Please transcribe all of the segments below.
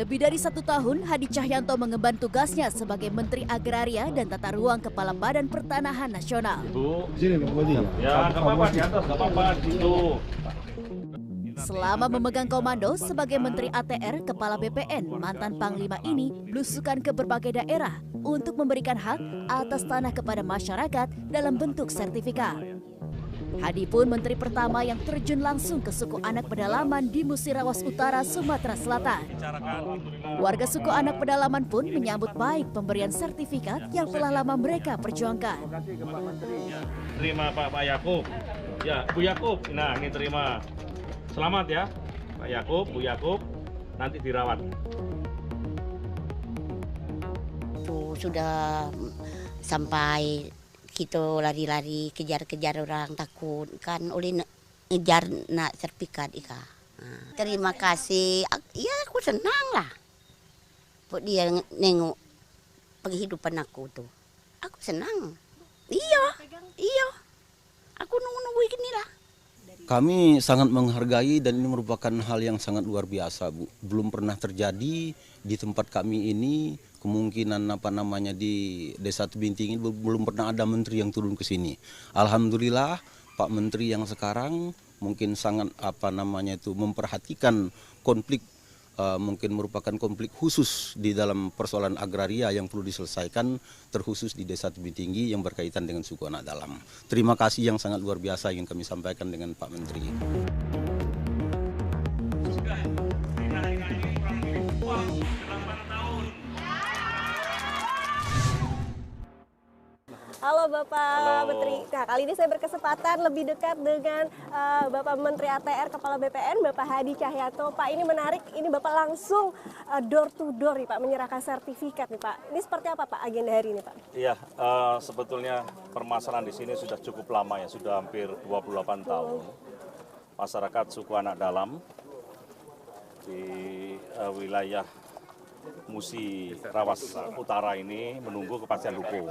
Lebih dari 1 tahun, Hadi Cahyanto mengemban tugasnya sebagai Menteri Agraria dan Tata Ruang Kepala Badan Pertanahan Nasional. Ya, nggak apa-apa, di atas, nggak apa-apa, gitu. Selama memegang komando sebagai Menteri ATR Kepala BPN, mantan Panglima ini belusukan ke berbagai daerah untuk memberikan hak atas tanah kepada masyarakat dalam bentuk sertifikat. Hadi pun menteri pertama yang terjun langsung ke suku anak pedalaman di Musirawas Utara, Sumatera Selatan. Warga suku anak pedalaman pun menyambut baik pemberian sertifikat yang telah lama mereka perjuangkan. Terima Pak Yakub. Ya, Bu Yakub. Nah, ini terima. Selamat ya, Pak Yakub, Bu Yakub. Nanti dirawat. Itu sudah sampai kita lari-lari kejar-kejar orang takut kan oleh ngejar nak sertifikat ika. Terima kasih, ya aku senang lah. Buat dia nengok penghidupan aku tuh, aku senang. Iya, aku nunggu gini lah. Kami sangat menghargai dan ini merupakan hal yang sangat luar biasa, Bu. Belum pernah terjadi di tempat kami ini. Kemungkinan di Desa Tebing Tinggi belum pernah ada menteri yang turun ke sini. Alhamdulillah Pak Menteri yang sekarang mungkin sangat memperhatikan konflik, mungkin merupakan konflik khusus di dalam persoalan agraria yang perlu diselesaikan, terkhusus di Desa Tebing Tinggi yang berkaitan dengan suku anak dalam. Terima kasih yang sangat luar biasa ingin kami sampaikan dengan Pak Menteri. Halo Bapak Menteri. Nah, kali ini saya berkesempatan lebih dekat dengan Bapak Menteri ATR Kepala BPN, Bapak Hadi Cahyanto. Pak, ini menarik, ini Bapak langsung door to door nih Pak, menyerahkan sertifikat nih Pak. Ini seperti apa Pak agenda hari ini Pak? Iya, sebetulnya permasalahan di sini sudah cukup lama ya, sudah hampir 28 tahun. Masyarakat suku anak dalam di wilayah Musirawas Utara ini menunggu kepastian hukum.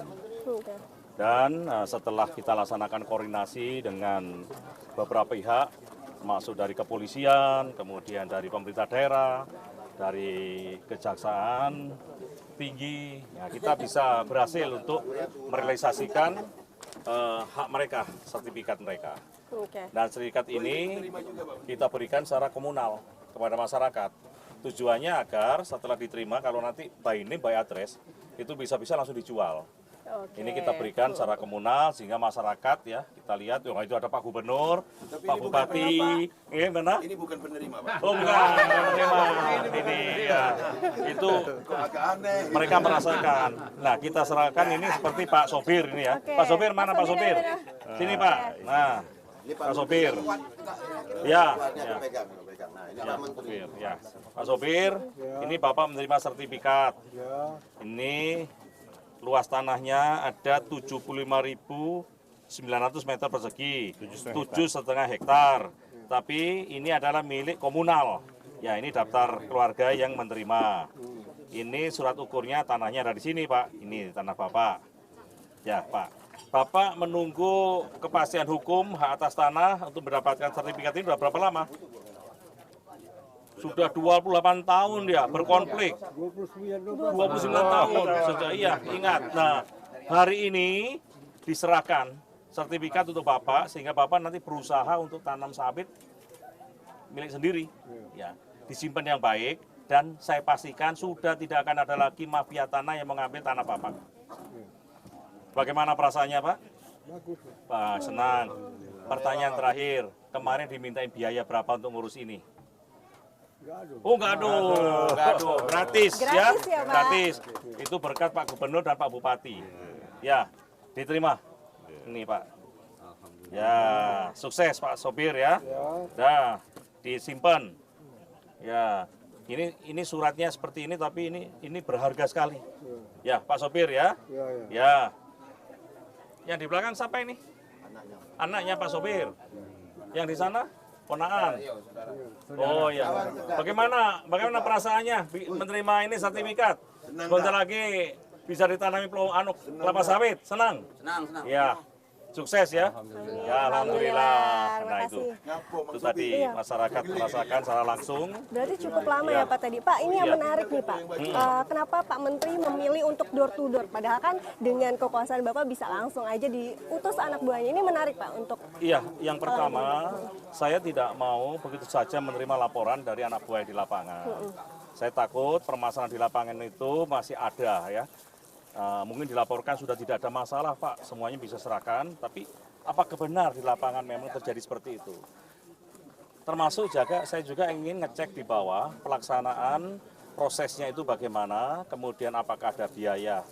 Dan setelah kita laksanakan koordinasi dengan beberapa pihak, termasuk dari kepolisian, kemudian dari pemerintah daerah, dari kejaksaan tinggi, ya kita bisa berhasil untuk merealisasikan hak mereka, sertifikat mereka. Dan sertifikat ini kita berikan secara komunal kepada masyarakat. Tujuannya agar setelah diterima, kalau nanti by name, by address, itu bisa-bisa langsung dijual. Ini kita berikan secara komunal sehingga masyarakat ya, kita lihat itu ada Pak Gubernur, Pak Bupati, mana? Ini bukan penerima, Pak. Oh bukan penerima, ini ya, itu mereka merasakan. Nah kita serahkan ini seperti Pak Sopir ini ya. Pak Sopir mana Pak Sopir? Sini Pak. Nah Pak Sopir. Ya. Ya. Pak Sopir, ini Bapak menerima sertifikat. Ini luas tanahnya ada 75.900 meter persegi, 7,5 hektar. Tapi ini adalah milik komunal. Ya, ini daftar keluarga yang menerima. Ini surat ukurnya, tanahnya ada di sini, Pak. Ini tanah Bapak. Ya, Pak. Bapak menunggu kepastian hukum hak atas tanah untuk mendapatkan sertifikat ini sudah berapa lama? Sudah 28 tahun dia berkonflik. 29 tahun sudah, iya ingat. Nah hari ini diserahkan sertifikat untuk Bapak sehingga Bapak nanti berusaha untuk tanam sawit milik sendiri. Ya, disimpan yang baik dan saya pastikan sudah tidak akan ada lagi mafia tanah yang mengambil tanah Bapak. Bagaimana perasaannya Pak? Pak senang. Pertanyaan terakhir, kemarin dimintain biaya berapa untuk ngurus ini? Oh enggak aduh, gratis ya, gratis. Itu berkat Pak Gubernur dan Pak Bupati. Ya, diterima. Ini Pak. Ya, sukses Pak Sopir ya. Dah, disimpan. Ya, ini suratnya seperti ini tapi ini berharga sekali. Ya, Pak Sopir ya. Ya. Yang di belakang siapa ini? Anaknya Pak Sopir. Yang di sana? Ponaan. Oh ya. Bagaimana perasaannya menerima ini sertifikat? Sebentar lagi bisa ditanami kelapa sawit. Senang? Senang. Ya. Sukses ya. Ya, alhamdulillah. Terima Nah kasih. itu tadi Iya. masyarakat merasakan secara langsung. Berarti cukup lama ya Pak tadi. Pak, ini yang Iya. menarik nih Pak. Kenapa Pak Menteri memilih untuk door to door? Padahal kan dengan kekuasaan Bapak bisa langsung aja diutus anak buahnya. Ini menarik Pak untuk Iya, yang pertama saya tidak mau begitu saja menerima laporan dari anak buah di lapangan. Saya takut permasalahan di lapangan itu masih ada ya. Mungkin dilaporkan sudah tidak ada masalah Pak, semuanya bisa serahkan, tapi apakah benar di lapangan memang terjadi seperti itu? Termasuk saya juga ingin ngecek di bawah pelaksanaan prosesnya itu bagaimana, kemudian apakah ada biaya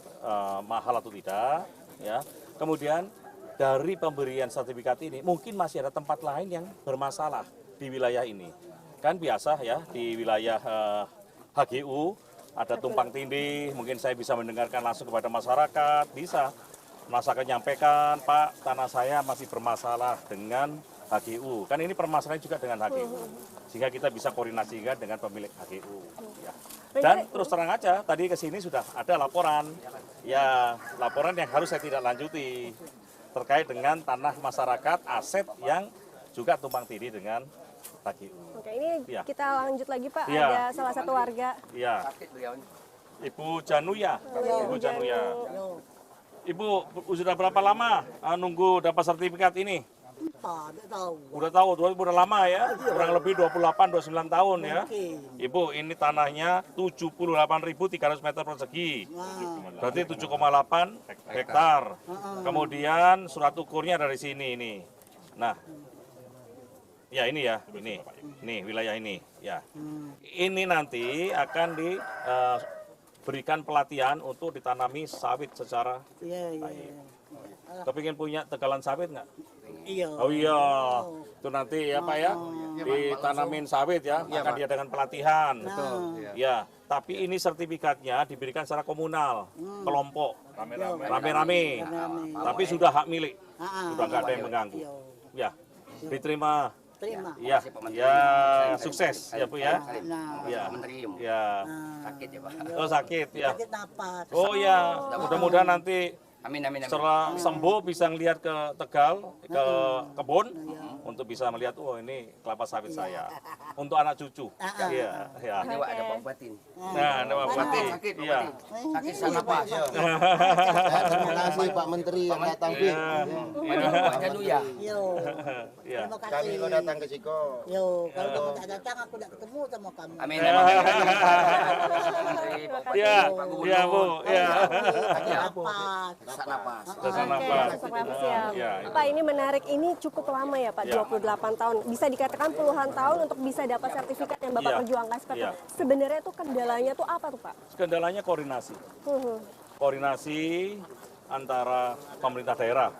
mahal atau tidak, ya. Kemudian dari pemberian sertifikat ini mungkin masih ada tempat lain yang bermasalah di wilayah ini. Kan biasa ya di wilayah HGU ada tumpang tindih, mungkin saya bisa mendengarkan langsung kepada masyarakat, bisa masyarakat menyampaikan, Pak, tanah saya masih bermasalah dengan HGU. Kan ini permasalahan juga dengan HGU. Sehingga kita bisa koordinasikan dengan pemilik HGU. Ya. Dan terus terang aja, tadi ke sini sudah ada laporan. Ya, laporan yang harus saya tidak lanjuti. Terkait dengan tanah masyarakat, aset yang juga tumpang tindih dengan HGU. Oke, ini Iya. kita lanjut lagi Pak. Iya. Ada salah satu warga. Iya. Ibu Januya. Ibu Januya. Ibu sudah berapa lama nunggu dapat sertifikat ini? Udah tahu, udah lama ya, kurang lebih 28-29 tahun ya. Ibu, ini tanahnya 78.300 meter persegi, berarti 7,8 hektar. Kemudian surat ukurnya dari sini ini. Nah, ya ini ya, ini wilayah ini ya. Ini nanti akan diberikan pelatihan untuk ditanami sawit secara baik. Kepingin punya tegalan sawit nggak? Iya. Oh iya, itu nanti ya Pak ya, ditanamin sawit ya, akan diadakan pelatihan. Ya, tapi ini sertifikatnya diberikan secara komunal, kelompok, rame-rame. Tapi sudah hak milik, sudah nggak ada yang mengganggu. Ya, diterima. Terima. Ya, ya, sukses ya Bu ya. Ya, ya. Sakit ya Pak. Oh sakit ya. Sakit napas. Oh ya, mudah-mudahan nanti Amin, amin, amin. setelah sembuh bisa ngelihat ke Tegal, ke kebun, untuk bisa melihat, oh ini kelapa sawit saya. Untuk anak cucu. Iya, ya. Ini Pak ada Pak Bupati. Nah, ada Pak Bupati. Sakit, Pak Iya. Bupati. Sakit sana Pak. Terima kasih Pak Menteri yang datang Pi. Pak Janu ya. Yo. Iya. Terima Kami kasih. kau datang ke Siko. Yo, kalau kamu tak datang aku tidak ketemu sama kamu. Amin, amin. Menteri, Pak Bupati, Iya, Pak Gubernur. iya Bu, iya. Sakit napas. Sesak napas. Sesak Oke, napas. sesak napas ya. Iya. Pak, ini menarik. Ini cukup lama ya Pak, Iya. 28 tahun. Bisa dikatakan puluhan tahun untuk bisa dapat sertifikat yang Bapak Iya. perjuangkan seperti Iya. itu. Sebenarnya tuh kendalanya tuh apa tuh Pak? Kendalanya koordinasi. Koordinasi antara pemerintah daerah,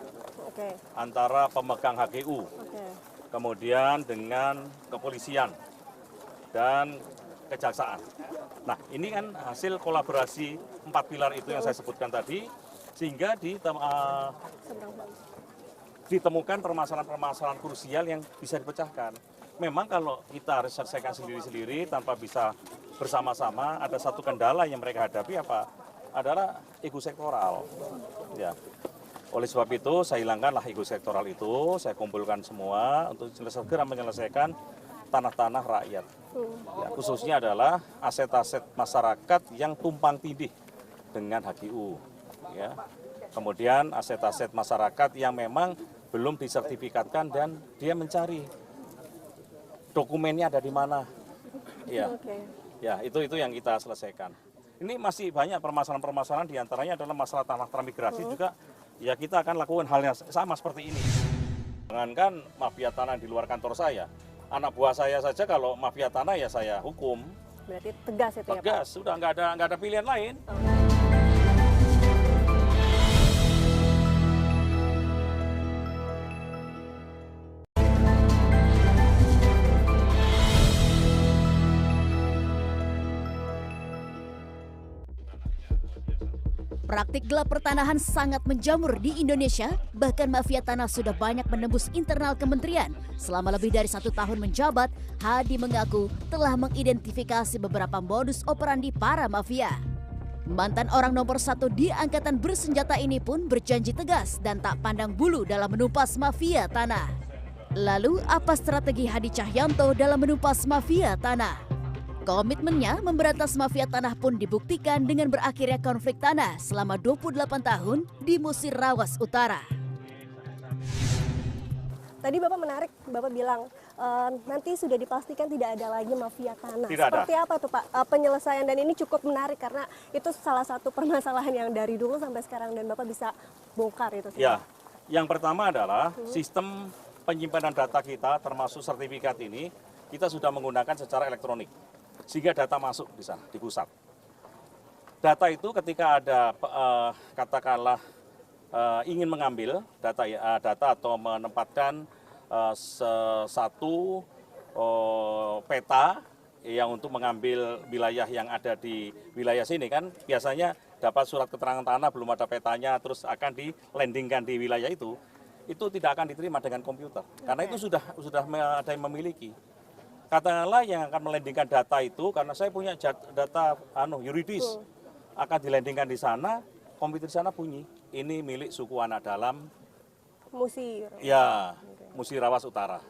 Oke, antara pemegang HGU, oke. kemudian dengan kepolisian dan kejaksaan. Nah, ini kan hasil kolaborasi 4 pilar itu yang saya sebutkan tadi, sehingga ditemukan permasalahan-permasalahan krusial yang bisa dipecahkan. Memang kalau kita selesaikan sendiri-sendiri tanpa bisa bersama-sama, ada satu kendala yang mereka hadapi apa? Adalah ego sektoral. Ya. Oleh sebab itu, saya hilangkanlah ego sektoral itu, saya kumpulkan semua untuk segera menyelesaikan tanah-tanah rakyat. Ya, khususnya adalah aset-aset masyarakat yang tumpang tindih dengan HGU. Ya. Kemudian aset-aset masyarakat yang memang belum disertifikatkan dan dia mencari dokumennya ada di mana. Ya. Oke. Ya, itu yang kita selesaikan. Ini masih banyak permasalahan-permasalahan, diantaranya adalah masalah tanah transmigrasi juga. Ya kita akan lakukan hal yang sama seperti ini. Jangankan mafia tanah di luar kantor saya, anak buah saya saja kalau mafia tanah ya saya hukum. Berarti tegas itu ya Pak? Tegas, sudah nggak ada pilihan lain. Praktik gelap pertanahan sangat menjamur di Indonesia, bahkan mafia tanah sudah banyak menembus internal kementerian. Selama lebih dari 1 tahun menjabat, Hadi mengaku telah mengidentifikasi beberapa modus operandi para mafia. Mantan orang nomor 1 di angkatan bersenjata ini pun berjanji tegas dan tak pandang bulu dalam menumpas mafia tanah. Lalu apa strategi Hadi Cahyanto dalam menumpas mafia tanah? Komitmennya memberantas mafia tanah pun dibuktikan dengan berakhirnya konflik tanah selama 28 tahun di Musirawas Utara. Tadi Bapak menarik, Bapak bilang nanti sudah dipastikan tidak ada lagi mafia tanah. Tidak ada. Seperti apa tuh Pak penyelesaian, dan ini cukup menarik karena itu salah satu permasalahan yang dari dulu sampai sekarang dan Bapak bisa bongkar itu. Ya, yang pertama adalah sistem penyimpanan data kita termasuk sertifikat ini kita sudah menggunakan secara elektronik sehingga data masuk di sana di pusat. Data itu ketika ada katakanlah ingin mengambil data atau menempatkan satu peta yang untuk mengambil wilayah yang ada di wilayah sini kan biasanya dapat surat keterangan tanah belum ada petanya terus akan di-landingkan di wilayah itu tidak akan diterima dengan komputer karena itu sudah ada yang memiliki. Katakanlah yang akan melandingkan data itu karena saya punya data yuridis akan dilandingkan di sana, komputer di sana bunyi ini milik suku anak dalam Musir. Ya, Musirawas Utara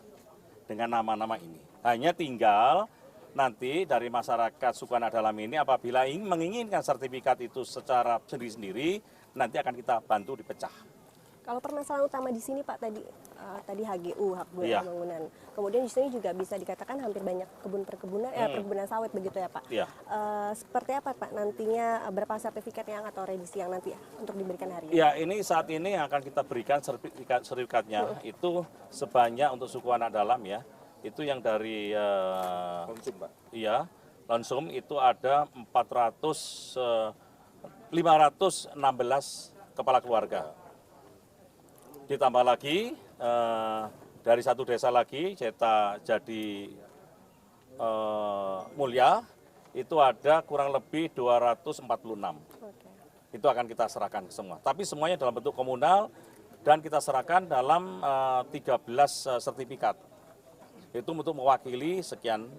dengan nama-nama ini. Hanya tinggal nanti dari masyarakat suku anak dalam ini apabila menginginkan sertifikat itu secara sendiri-sendiri, nanti akan kita bantu dipecah. Kalau permasalahan utama di sini Pak tadi HGU, hak guna Iya. bangunan. Kemudian di sini juga bisa dikatakan hampir banyak perkebunan sawit begitu ya Pak. Iya. Seperti apa Pak nantinya berapa sertifikat yang atau revisi yang nanti untuk diberikan hari ini? Ya, ini saat ini yang akan kita berikan sertifikatnya itu sebanyak untuk suku anak dalam ya. Itu yang dari Konsum, Pak. Iya, langsung itu ada 516 kepala keluarga. Ditambah lagi dari satu desa lagi, jadi Mulia, itu ada kurang lebih 246. Oke. Itu akan kita serahkan ke semua. Tapi semuanya dalam bentuk komunal dan kita serahkan dalam 13 sertifikat. Itu untuk mewakili sekian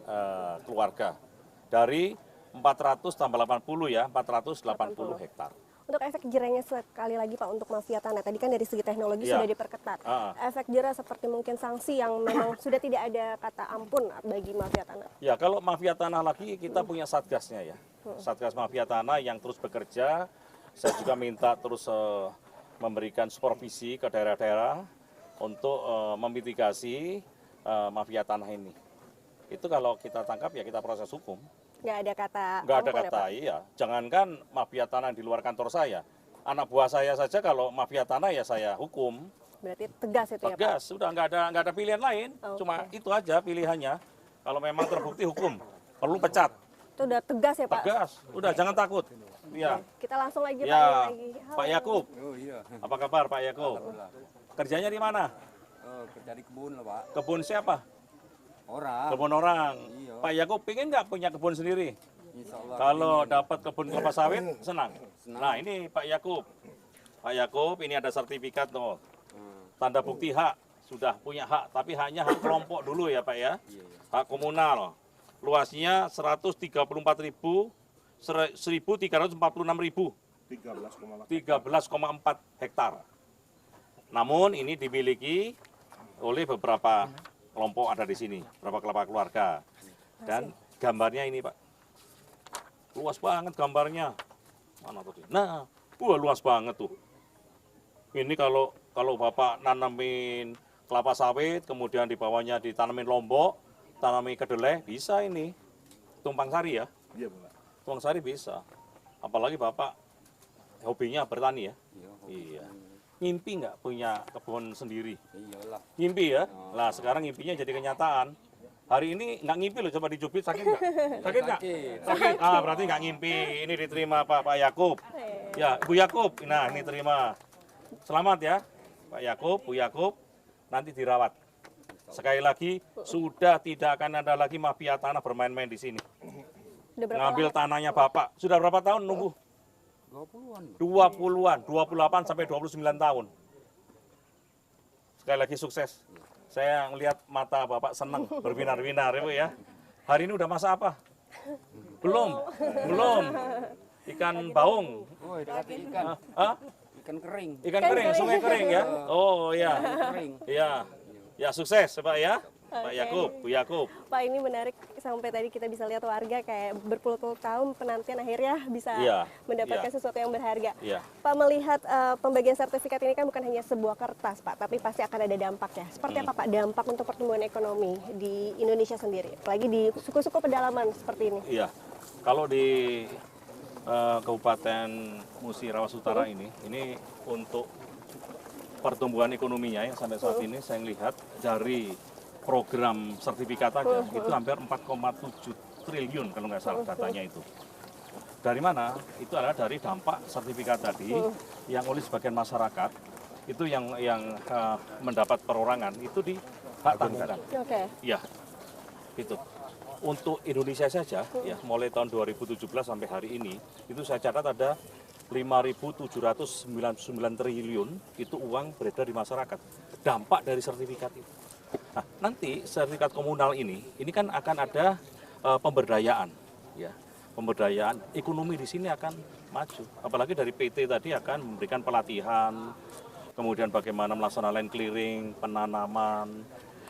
keluarga. Dari 400 tambah 80 ya, 480 hektar. Untuk efek jerahnya sekali lagi Pak untuk mafia tanah, tadi kan dari segi teknologi Iya. sudah diperketat. Efek jerah seperti mungkin sanksi yang memang sudah tidak ada kata ampun bagi mafia tanah. Ya, kalau mafia tanah lagi kita punya satgasnya ya. Satgas mafia tanah yang terus bekerja. Saya juga minta terus memberikan supervisi ke daerah-daerah untuk memitigasi mafia tanah ini. Itu kalau kita tangkap ya kita proses hukum. Nggak ada kata Nggak ada ampun ya, kata, Pak? iya. Jangankan mafia tanah di luar kantor saya. Anak buah saya saja kalau mafia tanah ya saya hukum. Berarti tegas itu ya Pak? Tegas, sudah nggak ada pilihan lain. Oke. Cuma itu aja pilihannya. Kalau memang terbukti hukum, perlu pecat. Itu udah tegas ya Pak? Tegas, udah jangan takut. Ya, Kita langsung lagi Pak. ya, Lagi. Halo. Pak Yakub. Apa kabar Pak Yakub? Kerjanya di mana? Kerja di kebun lah Pak. Kebun siapa? Orang. Kebun orang. Iya. Pak Yakub pengen nggak punya kebun sendiri? Insya Allah. Kalau dapat kebun kelapa sawit, senang. Nah ini Pak Yakub. Pak Yakub ini ada sertifikat tuh. Tanda bukti hak. Sudah punya hak, tapi haknya hak kelompok dulu ya Pak ya. Hak komunal. Luasnya 134.000, 1.346.000. 13,4 hektar. Namun ini dimiliki oleh beberapa kelompok ada di sini, beberapa keluarga. Dan gambarnya ini Pak. Luas banget gambarnya. Mana tadi? Nah, luas banget tuh. Ini kalau Bapak nanamin kelapa sawit, kemudian di bawahnya ditanamin lombok, tanami kedelai, bisa ini. Tumpang sari ya? Iya, Pak. Tumpang sari bisa. Apalagi Bapak hobinya bertani ya? Iya. Ngimpi nggak punya kebun sendiri? Iyalah. Ngimpi ya? Nah sekarang ngimpinya jadi kenyataan. Hari ini nggak ngimpi loh, coba dijubit, sakit nggak? Sakit nggak? Sakit. Ah berarti nggak ngimpi. Ini diterima Pak Yakub. Ya Bu Yakub, nah ini terima. Selamat ya Pak Yakub, Bu Yakub. Nanti dirawat. Sekali lagi sudah tidak akan ada lagi mafia tanah bermain-main di sini. Udah berapa Ngambil lama? tanahnya Bapak. Sudah berapa tahun nunggu? 20-an, 28 sampai 29 tahun. Sekali lagi sukses. Saya melihat mata Bapak senang, berbinar-binar Ibu ya. Hari ini udah masak apa? Belum. Ikan baung. Oh, dikasih ikan. Hah? Ikan kering. Ikan kering, sungai kering ya. Oh iya. Kering. Iya. Ya sukses Pak ya. Pak Oke. Yakub, Bu Yakub. Pak, ini menarik sampai tadi kita bisa lihat warga kayak berpuluh-puluh tahun penantian akhirnya bisa Iya, mendapatkan iya. sesuatu yang berharga. Iya. Pak, melihat pembagian sertifikat ini kan bukan hanya sebuah kertas, Pak, tapi pasti akan ada dampaknya. Seperti apa Pak dampak untuk pertumbuhan ekonomi di Indonesia sendiri, apalagi di suku-suku pedalaman seperti ini? Iya. Kalau di Kabupaten Musi Rawas Utara ini untuk pertumbuhan ekonominya yang sampai saat ini saya lihat dari program sertifikat aja itu hampir 4,7 triliun kalau nggak salah datanya itu. Dari mana? Itu adalah dari dampak sertifikat tadi yang oleh sebagian masyarakat itu yang mendapat perorangan itu di hak tanggungan. Oke. Ya, gitu. Untuk Indonesia saja, ya mulai tahun 2017 sampai hari ini, itu saya catat ada 5.799 triliun itu uang beredar di masyarakat. Dampak dari sertifikat itu. Nah, nanti sertifikat komunal ini kan akan ada pemberdayaan, ya. Pemberdayaan ekonomi di sini akan maju. Apalagi dari PT tadi akan memberikan pelatihan, kemudian bagaimana melaksanakan land clearing, penanaman.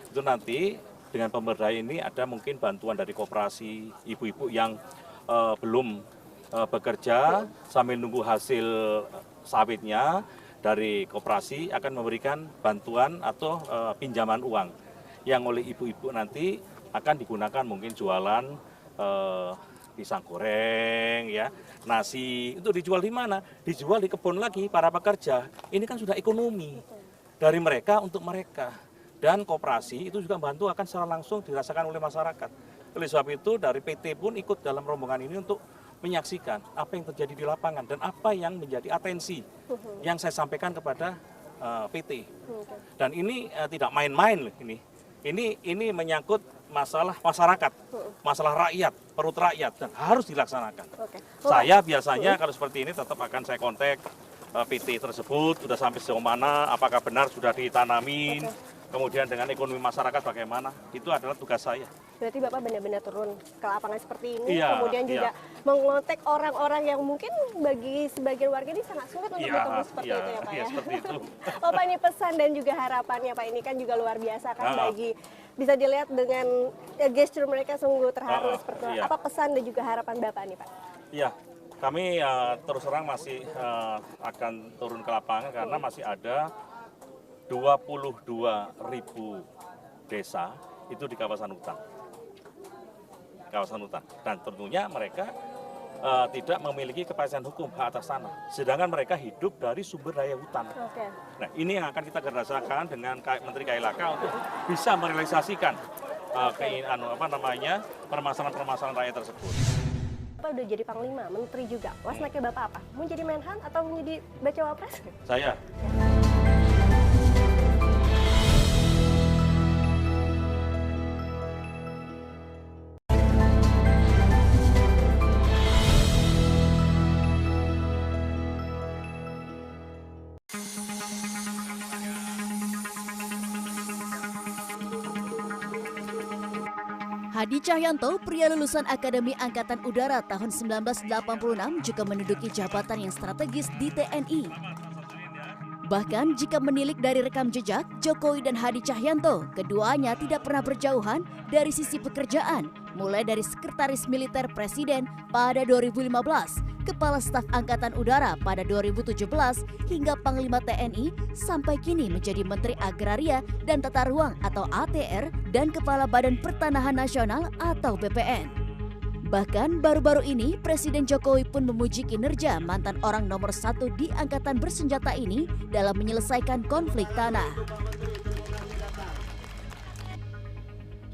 Itu nanti dengan pemberdayaan ini ada mungkin bantuan dari koperasi, ibu-ibu yang belum bekerja sambil nunggu hasil sawitnya dari koperasi akan memberikan bantuan atau pinjaman uang yang oleh ibu-ibu nanti akan digunakan mungkin jualan pisang goreng, ya, nasi. Itu dijual di mana? Dijual di kebun lagi para pekerja. Ini kan sudah ekonomi dari mereka untuk mereka. Dan koperasi itu juga bantu akan secara langsung dirasakan oleh masyarakat. Oleh sebab itu dari PT pun ikut dalam rombongan ini untuk menyaksikan apa yang terjadi di lapangan dan apa yang menjadi atensi yang saya sampaikan kepada PT. Dan ini tidak main-main loh ini. Ini menyangkut masalah masyarakat, masalah rakyat, perut rakyat dan harus dilaksanakan. Saya biasanya kalau seperti ini tetap akan saya kontak PT tersebut sudah sampai sejauh mana, apakah benar sudah ditanamin. Kemudian dengan ekonomi masyarakat bagaimana, itu adalah tugas saya. Berarti Bapak benar-benar turun ke lapangan seperti ini, Iya, kemudian juga mengontak orang-orang yang mungkin bagi sebagian warga ini sangat sulit untuk bertemu seperti itu ya Pak iya, ya? seperti itu. Oh Pak, ini pesan dan juga harapannya Pak, ini kan juga luar biasa kan bagi, bisa dilihat dengan gesture mereka sungguh terharu seperti itu. Iya. Apa pesan dan juga harapan Bapak nih Pak? Iya, kami terus terang masih akan turun ke lapangan karena masih ada 22.000 desa itu di kawasan hutan. Dan tentunya mereka tidak memiliki kepastian hukum hak atas tanah. Sedangkan mereka hidup dari sumber daya hutan. Nah, ini yang akan kita kerjakan dengan Menteri KLHK untuk bisa merealisasikan permasalahan-permasalahan rakyat tersebut. Bapak udah jadi Panglima, Menteri juga. Wasnaknya Bapak apa? Mau jadi Menhan atau mau jadi Bacawa Pres? Saya. Hadi Cahyanto, pria lulusan Akademi Angkatan Udara tahun 1986 juga menduduki jabatan yang strategis di TNI. Bahkan jika menilik dari rekam jejak, Jokowi dan Hadi Cahyanto, keduanya tidak pernah berjauhan dari sisi pekerjaan, mulai dari Sekretaris Militer Presiden pada 2015, Kepala Staf Angkatan Udara pada 2017, hingga Panglima TNI sampai kini menjadi Menteri Agraria dan Tata Ruang atau ATR dan Kepala Badan Pertanahan Nasional atau BPN. Bahkan baru-baru ini Presiden Jokowi pun memuji kinerja mantan orang nomor 1 di angkatan bersenjata ini dalam menyelesaikan konflik tanah.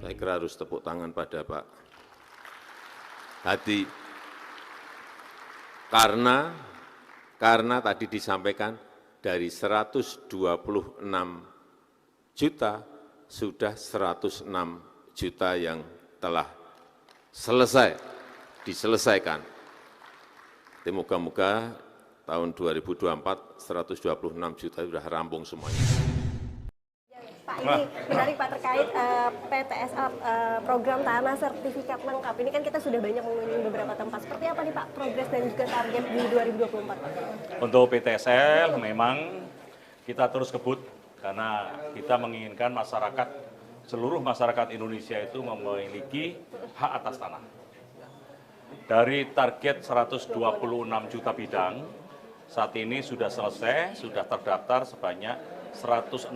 Saya kira harus tepuk tangan pada Pak Hadi karena tadi disampaikan dari 126 juta sudah 106 juta yang telah diselesaikan. Moga-moga tahun 2024 126 juta sudah rampung semuanya. Pak, Pak, ini menarik Pak terkait PTSA, program tanah sertifikat lengkap. Ini kan kita sudah banyak mengunjungi beberapa tempat. Seperti apa nih Pak progres dan juga target di 2024 Pak? Untuk PTSL memang kita terus kebut karena kita menginginkan seluruh masyarakat Indonesia itu memiliki hak atas tanah. Dari target 126 juta bidang, saat ini sudah selesai, sudah terdaftar sebanyak 106,5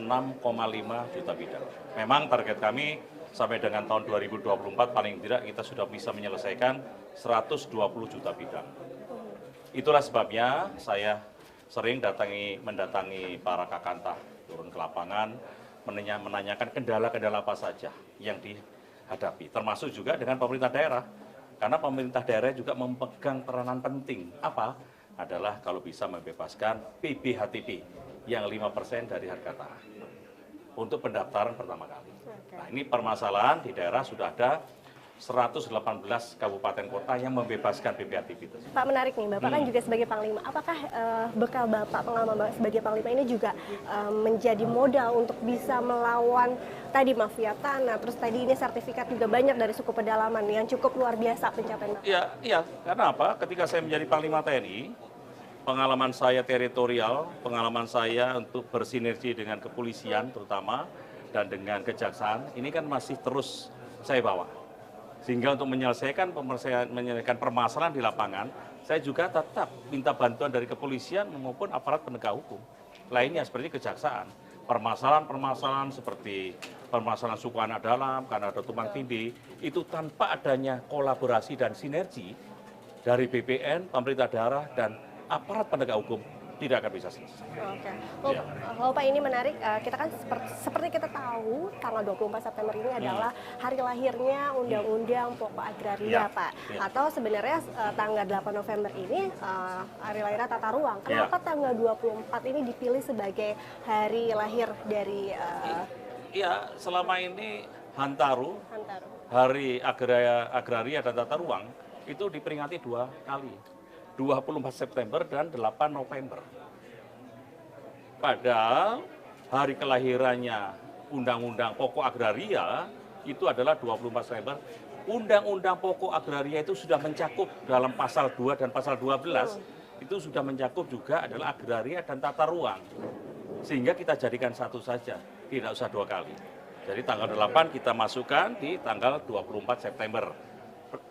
juta bidang. Memang target kami sampai dengan tahun 2024 paling tidak kita sudah bisa menyelesaikan 120 juta bidang. Itulah sebabnya saya sering mendatangi para kakantah, turun ke lapangan, menanyakan kendala-kendala apa saja yang dihadapi, termasuk juga dengan pemerintah daerah. Karena pemerintah daerah juga memegang peranan penting. Apa? Adalah kalau bisa membebaskan PBHTB yang 5% dari harga tanah untuk pendaftaran pertama kali. Nah, ini permasalahan di daerah sudah ada 118 kabupaten kota yang membebaskan PBHTB itu. Pak, menarik nih, Bapak kan juga sebagai Panglima. Apakah bekal Bapak, pengalaman Bapak sebagai Panglima ini juga menjadi modal untuk bisa melawan tadi mafia tanah, terus tadi ini sertifikat juga banyak dari suku pedalaman yang cukup luar biasa pencapaian? Iya, karena apa? Ketika saya menjadi Panglima TNI, pengalaman saya teritorial, pengalaman saya untuk bersinergi dengan kepolisian terutama, dan dengan kejaksaan, ini kan masih terus saya bawa. Sehingga untuk menyelesaikan permasalahan di lapangan, saya juga tetap minta bantuan dari kepolisian maupun aparat penegak hukum lainnya seperti kejaksaan. Permasalahan-permasalahan seperti permasalahan suku anak dalam, karena ada tumpang tindih, itu tanpa adanya kolaborasi dan sinergi dari BPN, pemerintah daerah, dan aparat penegak hukum, tidak akan bisa selesai. Oke. Kalau Pak ini menarik, kita kan seperti kita tahu tanggal 24 September ini adalah hari lahirnya Undang-Undang Pokok Agraria, Pak. Atau sebenarnya tanggal 8 November ini hari lahir tata ruang. Kenapa tanggal 24 ini dipilih sebagai hari lahir dari Iya, selama ini Hantaru, Hari Agraria dan Tata Ruang itu diperingati 2 kali. 24 September dan 8 November. Padahal hari kelahirannya Undang-Undang Pokok Agraria itu adalah 24 September. Undang-Undang Pokok Agraria itu sudah mencakup dalam pasal 2 dan pasal 12, itu sudah mencakup juga adalah agraria dan tata ruang. Sehingga kita jadikan satu saja, tidak usah 2 kali. Jadi tanggal 8 kita masukkan di tanggal 24 September.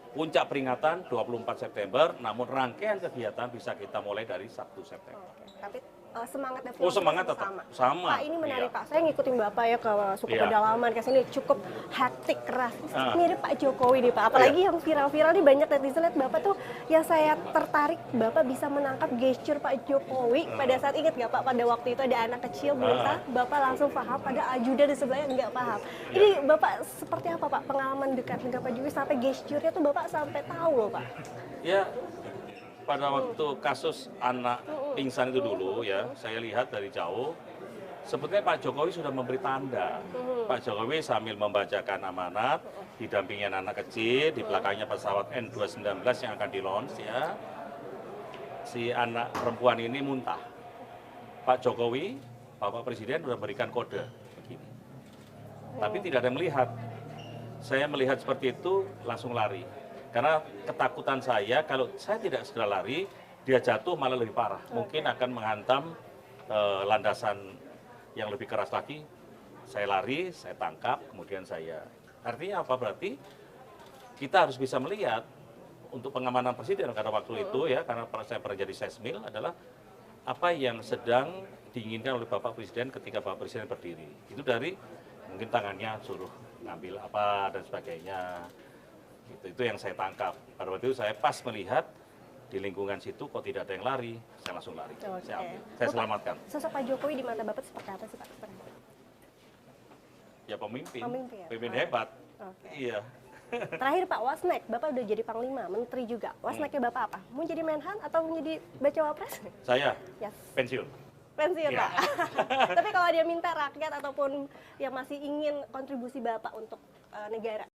Puncak peringatan 24 September, namun rangkaian kegiatan bisa kita mulai dari 1 September. Tapi semangatnya semangat tetap sama. Pak, ini menarik Pak, saya ngikutin Bapak ya ke suku pedalaman, ke sini cukup hektik, keras. Mirip Pak Jokowi nih Pak, apalagi yang viral-viral nih banyak netizen lihat Bapak tuh, yang saya tertarik Bapak bisa menangkap gesture Pak Jokowi pada saat, ingat nggak Pak, pada waktu itu ada anak kecil berusaha, Bapak langsung paham, pada ajudan di sebelahnya nggak paham. Ini Bapak seperti apa Pak pengalaman dekat dengan Pak Jokowi sampai gesture-nya tuh Bapak sampai tahu loh Pak? Ya, pada waktu kasus anak pingsan itu dulu ya, saya lihat dari jauh, sebetulnya Pak Jokowi sudah memberi tanda. Pak Jokowi sambil membacakan amanat, didampingi anak kecil, di belakangnya pesawat N219 yang akan di-launch ya. Si anak perempuan ini muntah. Pak Jokowi, Bapak Presiden sudah berikan kode begini. Tapi tidak ada yang melihat. Saya melihat seperti itu langsung lari. Karena ketakutan saya, kalau saya tidak segera lari, dia jatuh malah lebih parah. Mungkin akan menghantam landasan yang lebih keras lagi. Saya lari, saya tangkap, kemudian saya... Artinya apa? Berarti kita harus bisa melihat untuk pengamanan presiden pada waktu itu ya, karena saya pernah jadi sesmil, adalah apa yang sedang diinginkan oleh Bapak Presiden ketika Bapak Presiden berdiri. Itu dari mungkin tangannya suruh ngambil apa dan sebagainya. Itu yang saya tangkap. Pada waktu itu saya pas melihat di lingkungan situ kok tidak ada yang lari, saya langsung lari. Saya selamatkan. Sosok Pak Jokowi di mata Bapak seperti apa sih Pak? Ya pemimpin hebat. Iya. Terakhir Pak, Wasnek, Bapak udah jadi Panglima, Menteri juga. Wasneknya Bapak apa? Mau jadi Menhan atau mau jadi Bacawa Pres? Saya pensiun. Pensiun Pak. Tapi kalau dia minta rakyat ataupun yang masih ingin kontribusi Bapak untuk negara,